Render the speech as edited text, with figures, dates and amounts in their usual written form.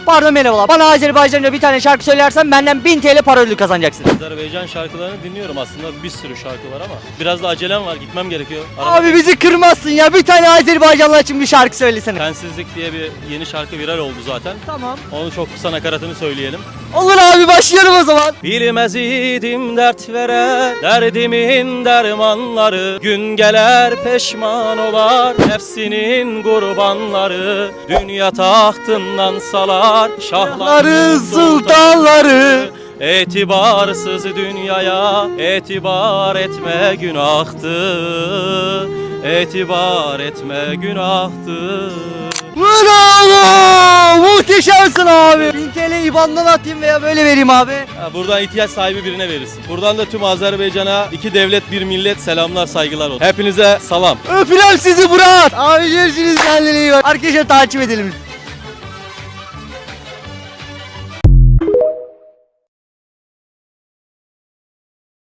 Pardon, merhabalar. Bana Azerbaycanca bir tane şarkı söylersen benden 1000 TL para ödülü kazanacaksın. Azerbaycan şarkılarını dinliyorum aslında, bir sürü şarkı var ama biraz da acelem var, gitmem gerekiyor. Abi bizi kırmazsın ya, bir tane Azerbaycanlı için bir şarkı söylesene. Sensizlik diye bir yeni şarkı viral oldu zaten. Tamam. Onu çok kısa nakaratını söyleyelim. Olur abi, başlayalım o zaman. Bilmez idim dert vere, derdimin dermanları. Gün geler peşman olar, nefsinin kurbanları. Dünya tahtından salar, şahların sultanları. Etibarsız dünyaya etibar etme günahtır. Etibar etme günahtır. Bravo! Muhteşemsin abi. 1000 TL IBAN'dan atayım veya böyle vereyim abi. Buradan ihtiyaç sahibi birine verirsin. Buradan da tüm Azerbaycan'a iki devlet bir millet selamlar saygılar olsun. Hepinize salam. Öpüyorum sizi Murat. Abi görüşürüz, kendine iyi bak. Arkadaşlar takip edelim.